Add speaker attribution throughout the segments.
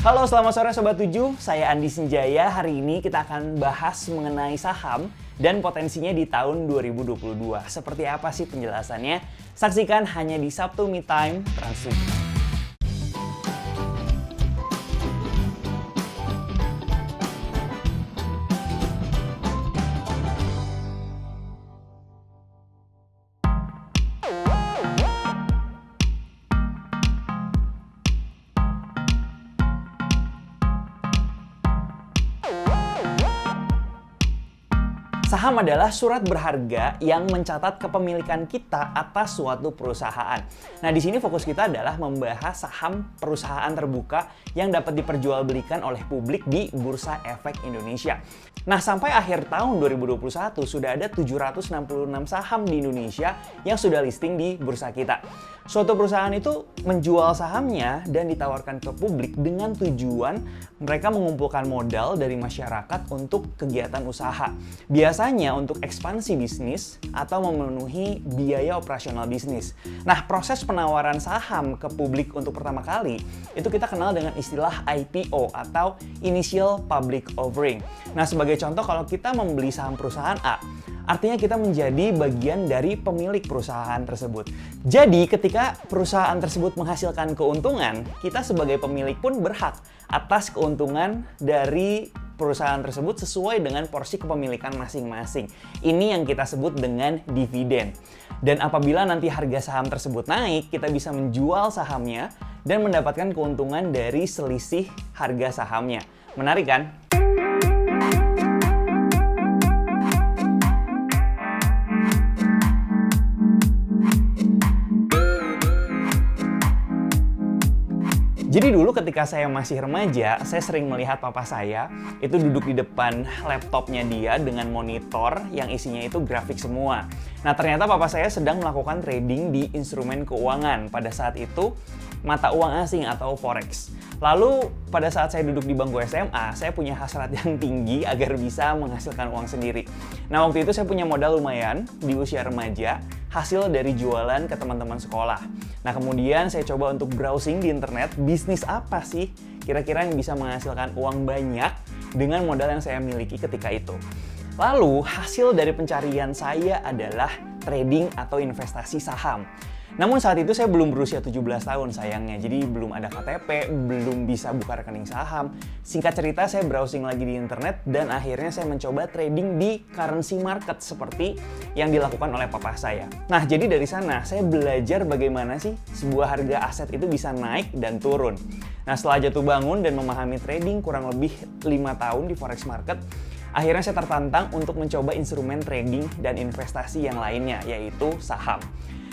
Speaker 1: Halo, selamat sore Sobat 7. Saya Andi Senjaya. Hari ini kita akan bahas mengenai saham dan potensinya di tahun 2022. Seperti apa sih penjelasannya? Saksikan hanya di Sabtu Me Time Trans 7. Saham adalah surat berharga yang mencatat kepemilikan kita atas suatu perusahaan. Nah, di sini fokus kita adalah membahas saham perusahaan terbuka yang dapat diperjualbelikan oleh publik di Bursa Efek Indonesia. Nah, sampai akhir tahun 2021 sudah ada 766 saham di Indonesia yang sudah listing di bursa kita. Suatu perusahaan itu menjual sahamnya dan ditawarkan ke publik dengan tujuan mereka mengumpulkan modal dari masyarakat untuk kegiatan usaha. Biasanya untuk ekspansi bisnis atau memenuhi biaya operasional bisnis. Nah, proses penawaran saham ke publik untuk pertama kali itu kita kenal dengan istilah IPO atau Initial Public Offering. Nah, sebagai contoh kalau kita membeli saham perusahaan A, artinya kita menjadi bagian dari pemilik perusahaan tersebut. Jadi ketika perusahaan tersebut menghasilkan keuntungan, kita sebagai pemilik pun berhak atas keuntungan dari perusahaan tersebut sesuai dengan porsi kepemilikan masing-masing. Ini yang kita sebut dengan dividen. Dan apabila nanti harga saham tersebut naik, kita bisa menjual sahamnya dan mendapatkan keuntungan dari selisih harga sahamnya. Menarik kan? Jadi dulu ketika saya masih remaja, saya sering melihat papa saya itu duduk di depan laptopnya dia dengan monitor yang isinya itu grafik semua. Nah, ternyata papa saya sedang melakukan trading di instrumen keuangan. Pada saat itu, mata uang asing atau forex. Lalu pada saat saya duduk di bangku SMA, saya punya hasrat yang tinggi agar bisa menghasilkan uang sendiri. Nah, waktu itu saya punya modal lumayan di usia remaja, hasil dari jualan ke teman-teman sekolah. Nah, kemudian saya coba untuk browsing di internet, bisnis apa sih kira-kira yang bisa menghasilkan uang banyak dengan modal yang saya miliki ketika itu. Lalu, hasil dari pencarian saya adalah trading atau investasi saham. Namun saat itu saya belum berusia 17 tahun sayangnya, jadi belum ada KTP, belum bisa buka rekening saham. Singkat cerita, saya browsing lagi di internet dan akhirnya saya mencoba trading di currency market seperti yang dilakukan oleh papa saya. Nah, jadi dari sana saya belajar bagaimana sih sebuah harga aset itu bisa naik dan turun. Nah, setelah jatuh bangun dan memahami trading kurang lebih 5 tahun di forex market, akhirnya saya tertantang untuk mencoba instrumen trading dan investasi yang lainnya, yaitu saham.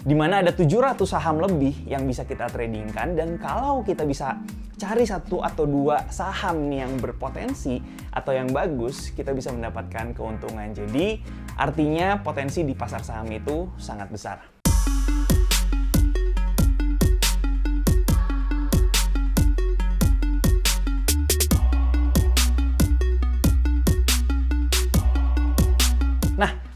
Speaker 1: Di mana ada 700 saham lebih yang bisa kita tradingkan, dan kalau kita bisa cari 1 atau 2 saham yang berpotensi atau yang bagus, kita bisa mendapatkan keuntungan. Jadi artinya potensi di pasar saham itu sangat besar.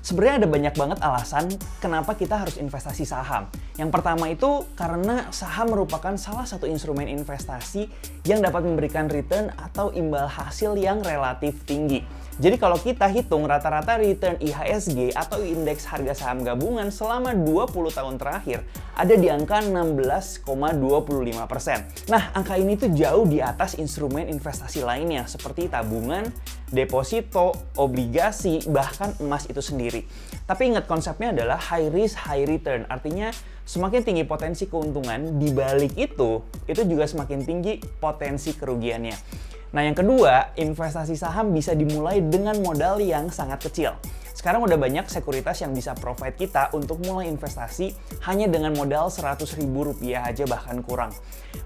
Speaker 1: Sebenarnya ada banyak banget alasan kenapa kita harus investasi saham. Yang pertama itu karena saham merupakan salah satu instrumen investasi yang dapat memberikan return atau imbal hasil yang relatif tinggi. Jadi kalau kita hitung rata-rata return IHSG atau indeks harga saham gabungan selama 20 tahun terakhir ada di angka 16,25%. Nah, angka ini tuh jauh di atas instrumen investasi lainnya seperti tabungan, deposito, obligasi, bahkan emas itu sendiri. Tapi ingat, konsepnya adalah high risk, high return. Artinya semakin tinggi potensi keuntungan, di balik itu juga semakin tinggi potensi kerugiannya. Nah, yang kedua, investasi saham bisa dimulai dengan modal yang sangat kecil. Sekarang udah banyak sekuritas yang bisa provide kita untuk mulai investasi hanya dengan modal Rp100.000 aja, bahkan kurang.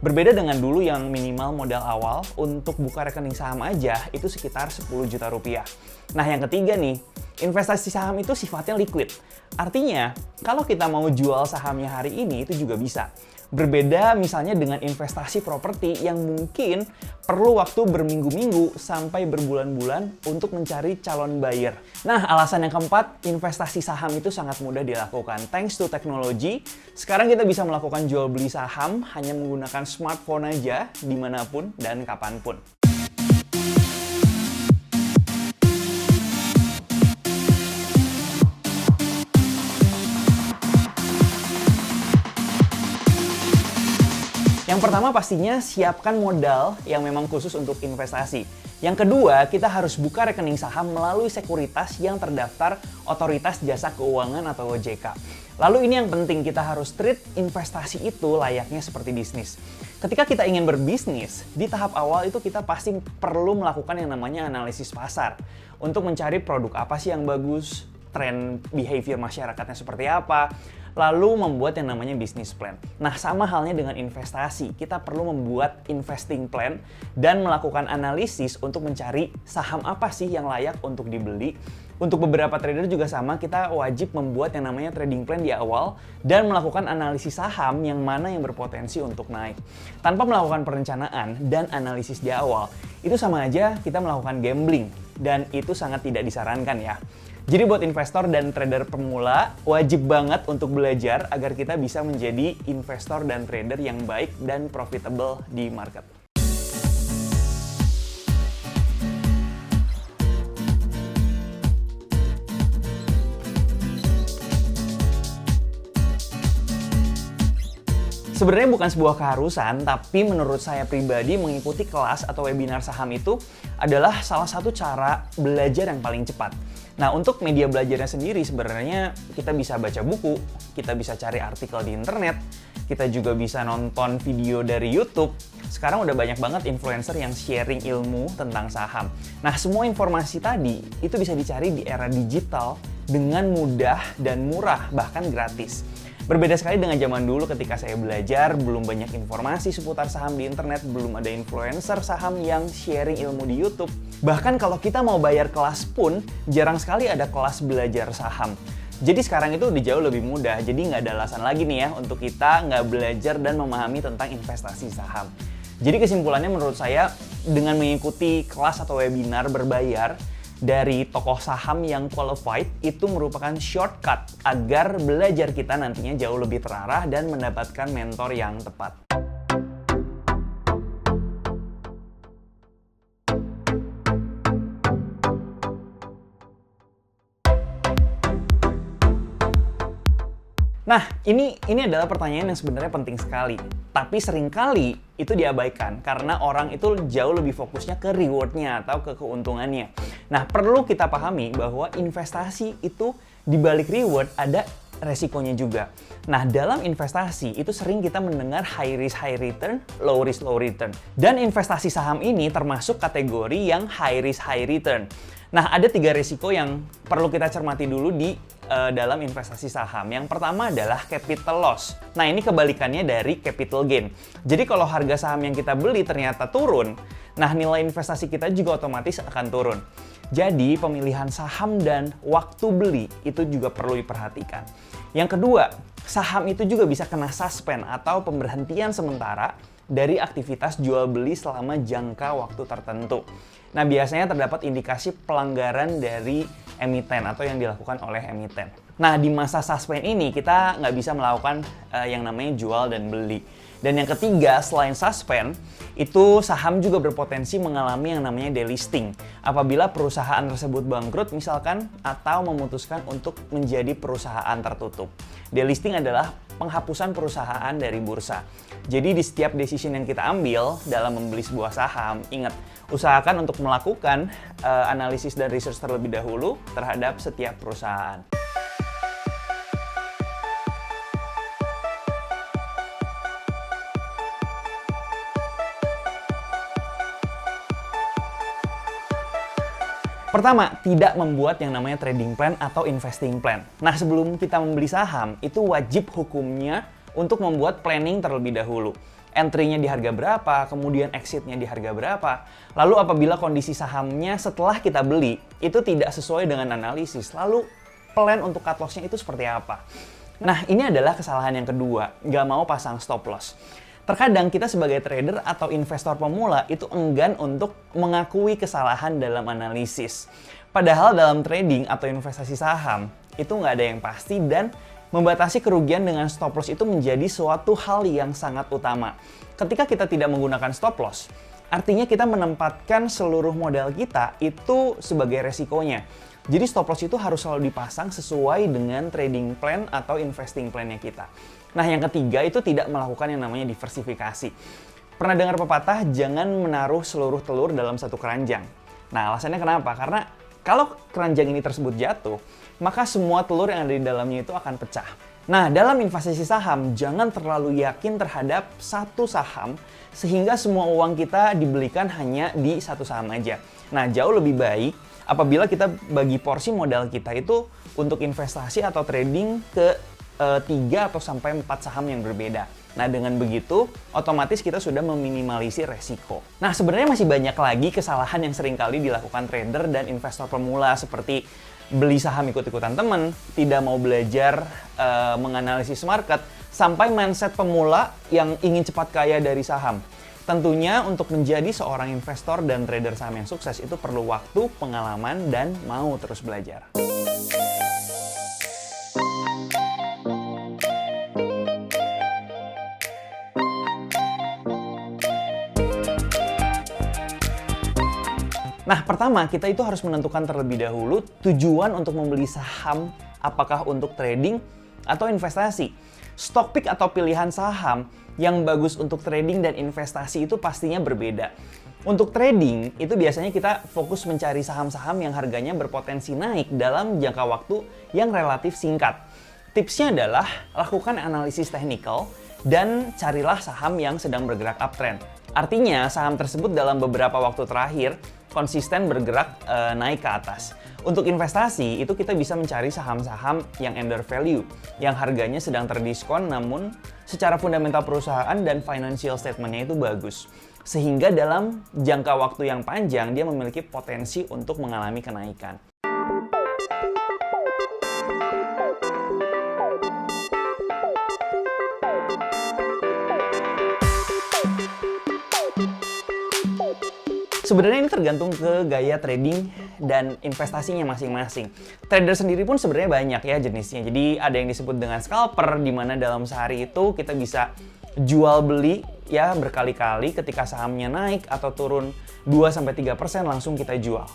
Speaker 1: Berbeda dengan dulu yang minimal modal awal untuk buka rekening saham aja itu sekitar Rp10 juta. Nah, yang ketiga nih, investasi saham itu sifatnya liquid. Artinya, kalau kita mau jual sahamnya hari ini itu juga bisa. Berbeda misalnya dengan investasi properti yang mungkin perlu waktu berminggu-minggu sampai berbulan-bulan untuk mencari calon buyer. Nah, alasan yang keempat, investasi saham itu sangat mudah dilakukan. Thanks to technology, sekarang kita bisa melakukan jual beli saham hanya menggunakan smartphone aja, dimanapun dan kapanpun. Yang pertama pastinya siapkan modal yang memang khusus untuk investasi. Yang kedua, kita harus buka rekening saham melalui sekuritas yang terdaftar Otoritas Jasa Keuangan atau OJK. Lalu ini yang penting, kita harus treat investasi itu layaknya seperti bisnis. Ketika kita ingin berbisnis, di tahap awal itu kita pasti perlu melakukan yang namanya analisis pasar. Untuk mencari produk apa sih yang bagus, tren behavior masyarakatnya seperti apa, lalu membuat yang namanya business plan. Nah, sama halnya dengan investasi. Kita perlu membuat investing plan dan melakukan analisis untuk mencari saham apa sih yang layak untuk dibeli. Untuk beberapa trader juga sama, kita wajib membuat yang namanya trading plan di awal dan melakukan analisis saham yang mana yang berpotensi untuk naik. Tanpa melakukan perencanaan dan analisis di awal, itu sama aja kita melakukan gambling dan itu sangat tidak disarankan ya. Jadi buat investor dan trader pemula, wajib banget untuk belajar agar kita bisa menjadi investor dan trader yang baik dan profitable di market. Sebenarnya bukan sebuah keharusan, tapi menurut saya pribadi mengikuti kelas atau webinar saham itu adalah salah satu cara belajar yang paling cepat. Nah, untuk media belajarnya sendiri sebenarnya kita bisa baca buku, kita bisa cari artikel di internet, kita juga bisa nonton video dari YouTube. Sekarang udah banyak banget influencer yang sharing ilmu tentang saham. Nah, semua informasi tadi itu bisa dicari di era digital dengan mudah dan murah, bahkan gratis. Berbeda sekali dengan zaman dulu ketika saya belajar, belum banyak informasi seputar saham di internet, belum ada influencer saham yang sharing ilmu di YouTube. Bahkan kalau kita mau bayar kelas pun, jarang sekali ada kelas belajar saham. Jadi sekarang itu udah jauh lebih mudah, jadi nggak ada alasan lagi nih ya untuk kita nggak belajar dan memahami tentang investasi saham. Jadi kesimpulannya menurut saya, dengan mengikuti kelas atau webinar berbayar, dari tokoh saham yang qualified itu merupakan shortcut agar belajar kita nantinya jauh lebih terarah dan mendapatkan mentor yang tepat. Nah, ini adalah pertanyaan yang sebenarnya penting sekali. Tapi seringkali itu diabaikan karena orang itu jauh lebih fokusnya ke rewardnya atau ke keuntungannya. Nah, perlu kita pahami bahwa investasi itu di balik reward ada resikonya juga. Nah, dalam investasi itu sering kita mendengar high risk high return, low risk low return. Dan investasi saham ini termasuk kategori yang high risk high return. Nah, ada 3 risiko yang perlu kita cermati dulu di dalam investasi saham. Yang pertama adalah capital loss. Nah, ini kebalikannya dari capital gain. Jadi kalau harga saham yang kita beli ternyata turun, nah nilai investasi kita juga otomatis akan turun. Jadi pemilihan saham dan waktu beli itu juga perlu diperhatikan. Yang kedua, saham itu juga bisa kena suspend atau pemberhentian sementara dari aktivitas jual beli selama jangka waktu tertentu. Nah, biasanya terdapat indikasi pelanggaran dari emiten atau yang dilakukan oleh emiten. Nah, di masa suspend ini kita nggak bisa melakukan yang namanya jual dan beli. Dan yang ketiga, selain suspend, itu saham juga berpotensi mengalami yang namanya delisting. Apabila perusahaan tersebut bangkrut misalkan atau memutuskan untuk menjadi perusahaan tertutup. Delisting adalah penghapusan perusahaan dari bursa. Jadi di setiap decision yang kita ambil dalam membeli sebuah saham, ingat, usahakan untuk melakukan analisis dan research terlebih dahulu terhadap setiap perusahaan. Pertama, tidak membuat yang namanya trading plan atau investing plan. Nah, sebelum kita membeli saham, itu wajib hukumnya untuk membuat planning terlebih dahulu. Entry-nya di harga berapa, kemudian exit-nya di harga berapa. Lalu apabila kondisi sahamnya setelah kita beli, itu tidak sesuai dengan analisis, lalu plan untuk cut loss-nya itu seperti apa. Nah, ini adalah kesalahan yang kedua, nggak mau pasang stop loss. Terkadang kita sebagai trader atau investor pemula itu enggan untuk mengakui kesalahan dalam analisis. Padahal dalam trading atau investasi saham, itu nggak ada yang pasti dan membatasi kerugian dengan stop loss itu menjadi suatu hal yang sangat utama. Ketika kita tidak menggunakan stop loss, artinya kita menempatkan seluruh modal kita itu sebagai resikonya. Jadi stop loss itu harus selalu dipasang sesuai dengan trading plan atau investing plan-nya kita. Nah, yang ketiga itu tidak melakukan yang namanya diversifikasi. Pernah dengar pepatah, jangan menaruh seluruh telur dalam satu keranjang. Nah, alasannya kenapa? Karena kalau keranjang ini tersebut jatuh, maka semua telur yang ada di dalamnya itu akan pecah. Nah, dalam investasi saham, jangan terlalu yakin terhadap satu saham sehingga semua uang kita dibelikan hanya di satu saham aja. Nah, jauh lebih baik apabila kita bagi porsi modal kita itu untuk investasi atau trading ke 3 atau sampai 4 saham yang berbeda. Nah, dengan begitu, otomatis kita sudah meminimalisir resiko. Nah, sebenarnya masih banyak lagi kesalahan yang seringkali dilakukan trader dan investor pemula seperti beli saham ikut-ikutan teman, tidak mau belajar menganalisis market, sampai mindset pemula yang ingin cepat kaya dari saham. Tentunya untuk menjadi seorang investor dan trader saham yang sukses itu perlu waktu, pengalaman, dan mau terus belajar. Nah, pertama kita itu harus menentukan terlebih dahulu tujuan untuk membeli saham, apakah untuk trading atau investasi. Stock pick atau pilihan saham yang bagus untuk trading dan investasi itu pastinya berbeda. Untuk trading, itu biasanya kita fokus mencari saham-saham yang harganya berpotensi naik dalam jangka waktu yang relatif singkat. Tipsnya adalah lakukan analisis teknikal dan carilah saham yang sedang bergerak uptrend. Artinya, saham tersebut dalam beberapa waktu terakhir konsisten bergerak naik ke atas. Untuk investasi, itu kita bisa mencari saham-saham yang undervalue, yang harganya sedang terdiskon namun secara fundamental perusahaan dan financial statement-nya itu bagus. Sehingga dalam jangka waktu yang panjang, dia memiliki potensi untuk mengalami kenaikan. Sebenarnya ini tergantung ke gaya trading dan investasinya masing-masing. Trader sendiri pun sebenarnya banyak ya jenisnya. Jadi ada yang disebut dengan scalper, di mana dalam sehari itu kita bisa jual beli ya berkali-kali ketika sahamnya naik atau turun 2-3% langsung kita jual.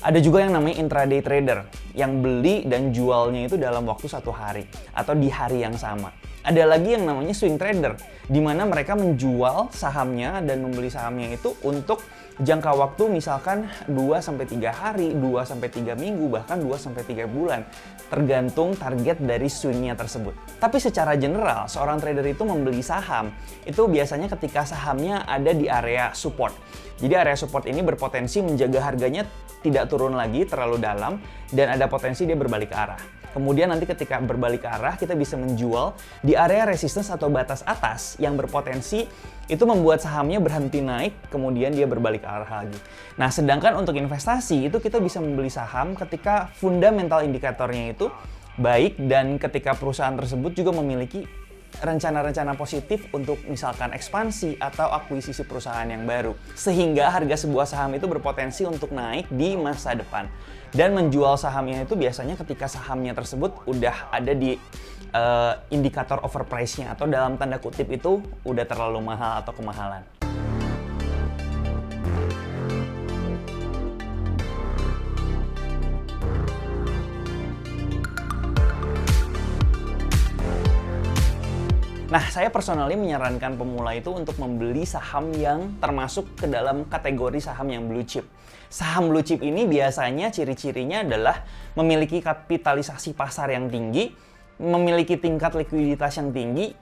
Speaker 1: Ada juga yang namanya intraday trader, yang beli dan jualnya itu dalam waktu 1 hari atau di hari yang sama. Ada lagi yang namanya swing trader, di mana mereka menjual sahamnya dan membeli sahamnya itu untuk jangka waktu misalkan 2-3 hari, 2-3 minggu, bahkan 2-3 bulan. Tergantung target dari swingnya tersebut. Tapi secara general, seorang trader itu membeli saham, itu biasanya ketika sahamnya ada di area support. Jadi area support ini berpotensi menjaga harganya tidak turun lagi terlalu dalam dan ada potensi dia berbalik ke arah. Kemudian nanti ketika berbalik ke arah, kita bisa menjual di area resistance atau batas atas yang berpotensi itu membuat sahamnya berhenti naik, kemudian dia berbalik ke arah lagi. Nah, sedangkan untuk investasi itu kita bisa membeli saham ketika fundamental indikatornya itu baik dan ketika perusahaan tersebut juga memiliki rencana-rencana positif untuk misalkan ekspansi atau akuisisi perusahaan yang baru. Sehingga harga sebuah saham itu berpotensi untuk naik di masa depan. Dan menjual sahamnya itu biasanya ketika sahamnya tersebut udah ada di indikator overprice-nya atau dalam tanda kutip itu udah terlalu mahal atau kemahalan. Nah, saya personally menyarankan pemula itu untuk membeli saham yang termasuk ke dalam kategori saham yang blue chip. Saham blue chip ini biasanya ciri-cirinya adalah memiliki kapitalisasi pasar yang tinggi, memiliki tingkat likuiditas yang tinggi,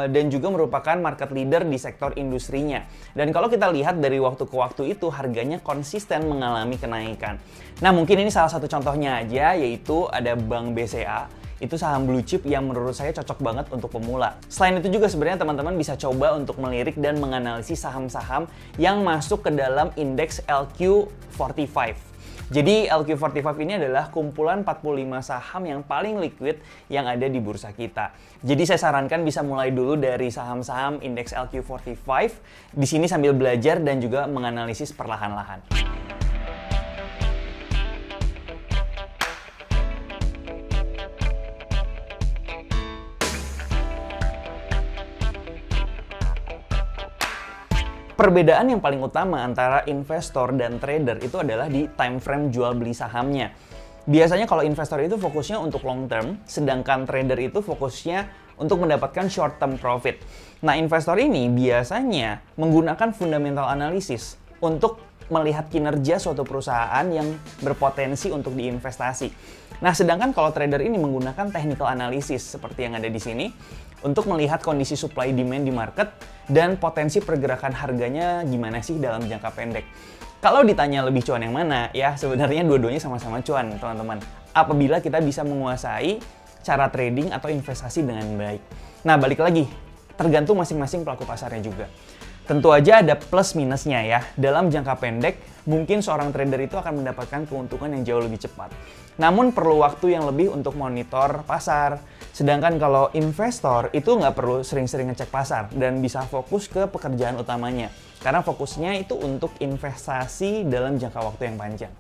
Speaker 1: dan juga merupakan market leader di sektor industrinya. Dan kalau kita lihat dari waktu ke waktu itu harganya konsisten mengalami kenaikan. Nah, mungkin ini salah satu contohnya aja, yaitu ada Bank BCA. Itu saham blue chip yang menurut saya cocok banget untuk pemula. Selain itu juga sebenarnya teman-teman bisa coba untuk melirik dan menganalisis saham-saham yang masuk ke dalam indeks LQ45. Jadi LQ45 ini adalah kumpulan 45 saham yang paling liquid yang ada di bursa kita. Jadi saya sarankan bisa mulai dulu dari saham-saham indeks LQ45 di sini sambil belajar dan juga menganalisis perlahan-lahan. Perbedaan yang paling utama antara investor dan trader itu adalah di time frame jual beli sahamnya. Biasanya kalau investor itu fokusnya untuk long term, sedangkan trader itu fokusnya untuk mendapatkan short term profit. Nah, investor ini biasanya menggunakan fundamental analysis untuk melihat kinerja suatu perusahaan yang berpotensi untuk diinvestasi. Nah, sedangkan kalau trader ini menggunakan technical analysis seperti yang ada di sini untuk melihat kondisi supply demand di market dan potensi pergerakan harganya gimana sih dalam jangka pendek. Kalau ditanya lebih cuan yang mana, ya sebenarnya dua-duanya sama-sama cuan, teman-teman. Apabila kita bisa menguasai cara trading atau investasi dengan baik. Nah, balik lagi, tergantung masing-masing pelaku pasarnya juga. Tentu aja ada plus minusnya ya. Dalam jangka pendek, mungkin seorang trader itu akan mendapatkan keuntungan yang jauh lebih cepat. Namun perlu waktu yang lebih untuk monitor pasar. Sedangkan kalau investor itu nggak perlu sering-sering ngecek pasar dan bisa fokus ke pekerjaan utamanya. Karena fokusnya itu untuk investasi dalam jangka waktu yang panjang.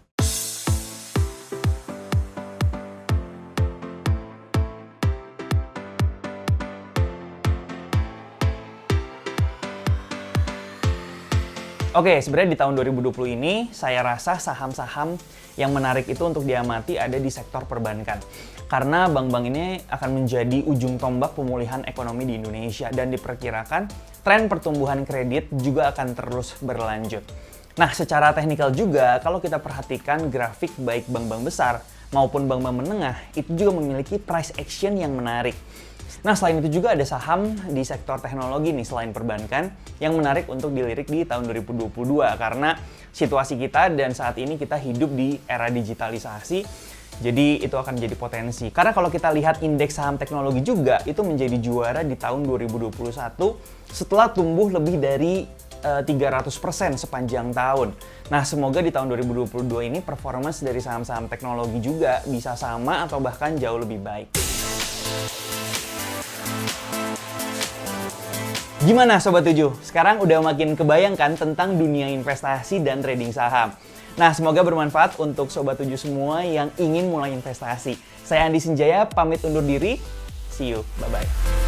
Speaker 1: Oke, sebenarnya di tahun 2020 ini saya rasa saham-saham yang menarik itu untuk diamati ada di sektor perbankan. Karena bank-bank ini akan menjadi ujung tombak pemulihan ekonomi di Indonesia dan diperkirakan tren pertumbuhan kredit juga akan terus berlanjut. Nah, secara teknikal juga kalau kita perhatikan grafik baik bank-bank besar maupun bank-bank menengah itu juga memiliki price action yang menarik. Nah, selain itu juga ada saham di sektor teknologi nih selain perbankan yang menarik untuk dilirik di tahun 2022 karena situasi kita dan saat ini kita hidup di era digitalisasi. Jadi itu akan jadi potensi. Karena kalau kita lihat indeks saham teknologi juga itu menjadi juara di tahun 2021 setelah tumbuh lebih dari 300% sepanjang tahun. Nah, semoga di tahun 2022 ini performance dari saham-saham teknologi juga bisa sama atau bahkan jauh lebih baik. Gimana Sobat 7? Sekarang udah makin kebayangkan tentang dunia investasi dan trading saham. Nah, semoga bermanfaat untuk Sobat 7 semua yang ingin mulai investasi. Saya Andi Sinjaya, pamit undur diri. See you, bye-bye.